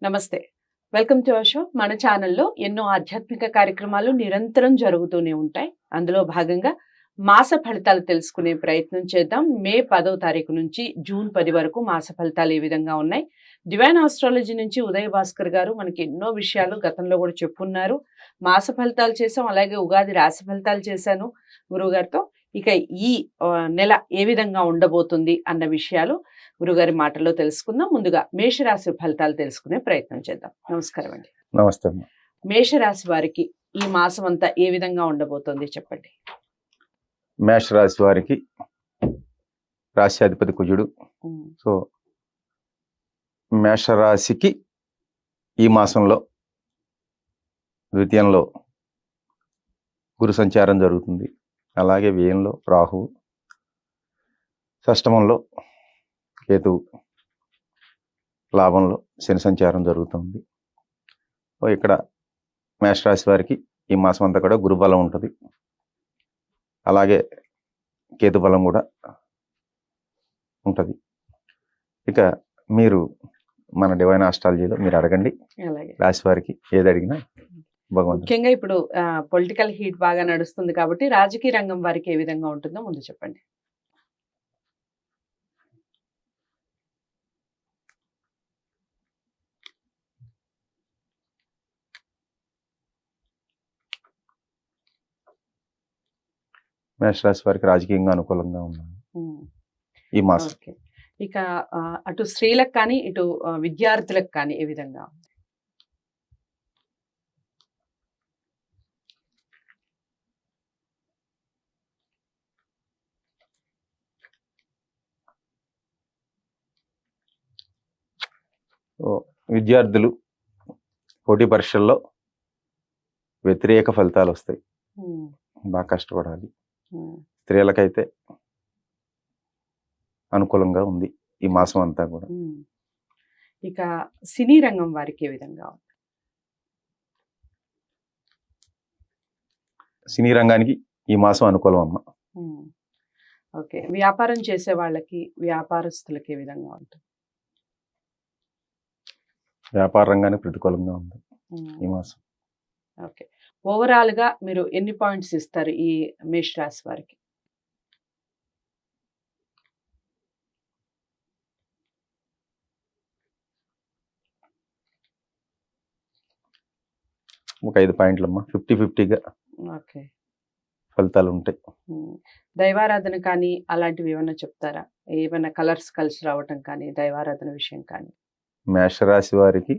నమస్తే. Welcome to our show. మన ఛానల్లో ఎన్నో ఆధ్యాత్మిక కార్యక్రమాలు నిరంతరం జరుగుతూనే ఉంటాయి. అందులో భాగంగా మాస ఫలితాలు తెలుసుకునే ప్రయత్నం చేద్దాం. మే 10వ తారీఖు నుంచి జూన్ 10 వరకు మాస ఫలితాలు ఏ విధంగా ఉన్నాయి. డివైన్ ఆస్ట్రాలజీ నుంచి ఉదయ్ భాస్కర్ గారు మనకి ఎన్నో విషయాలు గతంలో కూడా చెప్పున్నారు. మాస ఫలితాలు చేసాం, అలాగే ఉగాది రాశి ఫలితాలు చేశాను గురువుగారితో. ఇక ఈ నెల ఏ విధంగా ఉండబోతుంది అన్న విషయాలు గురుగారి మాటల్లో తెలుసుకుందాం. ముందుగా మేషరాశి ఫలితాలు తెలుసుకునే ప్రయత్నం చేద్దాం. నమస్కారం అండి. నమస్తే. మేషరాశి వారికి ఈ మాసం అంతా ఏ విధంగా ఉండబోతుంది చెప్పండి. మేషరాశి వారికి రాశ్యాధిపతి కుజుడు. సో మేషరాశికి ఈ మాసంలో ద్వితీయంలో గురు సంచారం జరుగుతుంది. అలాగే వ్యయంలో రాహువు, షష్టమంలో కేతువు, లాభంలో శని సంచారం జరుగుతుంది. ఇక్కడ మేషరాశి వారికి ఈ మాసం అంతా కూడా గురుబలం ఉంటుంది. అలాగే కేతు బలం కూడా ఉంటుంది. ఇక మీరు మన డివైన్ ఆస్ట్రాలజీలో మీరు అడగండి. రాశి వారికి ఏది అడిగినా భగవంతుడు. ముఖ్యంగా ఇప్పుడు పొలిటికల్ హీట్ బాగా నడుస్తుంది కాబట్టి రాజకీయ రంగం వారికి ఏ విధంగా ఉంటుందో ముందు చెప్పండి. మేషరాశి వారికి రాజకీయంగా అనుకూలంగా ఉన్నాను ఈ మాసం. ఇక అటు స్త్రీలకు కానీ ఇటు విద్యార్థులకు కానీ ఏ విధంగా ఉంది? విద్యార్థులు పోటీ పరీక్షల్లో వ్యతిరేక ఫలితాలు వస్తాయి. బాగా కష్టపడాలి. స్త్రీలకైతే అనుకూలంగా ఉంది ఈ మాసం అంతా కూడా. ఇక సినీ రంగం వారికి ఏ విధంగా ఉంది? సినీ రంగానికి ఈ మాసం అనుకూలం అమ్మ. ఓకే. వ్యాపారం చేసే వాళ్ళకి, వ్యాపారస్తులకి ఏ విధంగా ఉంటుంది? వ్యాపార రంగానికి ప్రతికూలంగా ఉంది ఈ మాసం. ఓకే. ఓవరాల్ గా మీరు ఎన్ని పాయింట్స్ ఇస్తారు ఈ మేష రాశి వారికి? ఒక 5 పాయింట్లమ్మా. 50-50గా ఓకే ఫలితాలు ఉంటాయి. దైవారాధన కానీ అలాంటివి ఏమన్నా చెప్తారా? ఏమైనా కలర్స్ కలిసి రావటం కానీ, దైవారాధన విషయం కానీ? మేషరాశి వారికి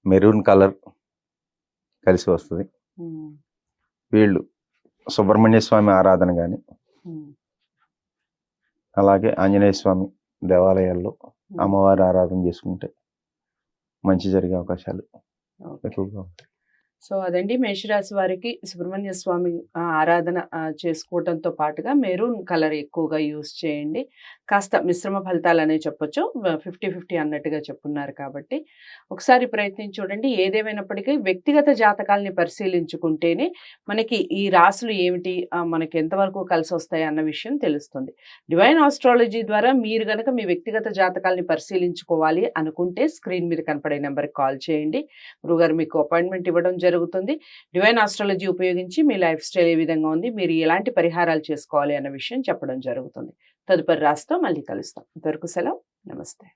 మెరూన్ కలర్ కలిసి వస్తుంది. వీళ్ళు సుబ్రహ్మణ్య స్వామి ఆరాధన కానీ, అలాగే ఆంజనేయ స్వామి దేవాలయాల్లో అమ్మవారి ఆరాధన చేసుకుంటే మంచి జరిగే అవకాశాలు ఎక్కువగా ఉంటాయి. సో అదండి, మేషరాశి వారికి సుబ్రహ్మణ్య స్వామి ఆరాధన చేసుకోవడంతో పాటుగా మెరూన్ కలర్ ఎక్కువగా యూజ్ చేయండి. కాస్త మిశ్రమ ఫలితాలు అనే చెప్పొచ్చు. 50-50 అన్నట్టుగా చెప్పున్నారు కాబట్టి ఒకసారి ప్రయత్నించి చూడండి. ఏదేమైనప్పటికీ వ్యక్తిగత జాతకాలని పరిశీలించుకుంటేనే మనకి ఈ రాశులు ఏమిటి, మనకి ఎంతవరకు కలిసి వస్తాయి అన్న విషయం తెలుస్తుంది. డివైన్ ఆస్ట్రాలజీ ద్వారా మీరు కనుక మీ వ్యక్తిగత జాతకాలని పరిశీలించుకోవాలి అనుకుంటే స్క్రీన్ మీద కనపడే నెంబర్కి కాల్ చేయండి. గురుగారు మీకు అపాయింట్మెంట్ ఇవ్వడం జరుగుతుంది. డివైన్ ఆస్ట్రాలజీ ఉపయోగించి మీ లైఫ్ స్టైల్ ఏ విధంగా ఉంది, మీరు ఎలాంటి పరిహారాలు చేసుకోవాలి అన్న విషయం చెప్పడం జరుగుతుంది. తదుపరి రాశితో మళ్ళీ కలుస్తాం. ఇంతవరకు సెలవు. నమస్తే.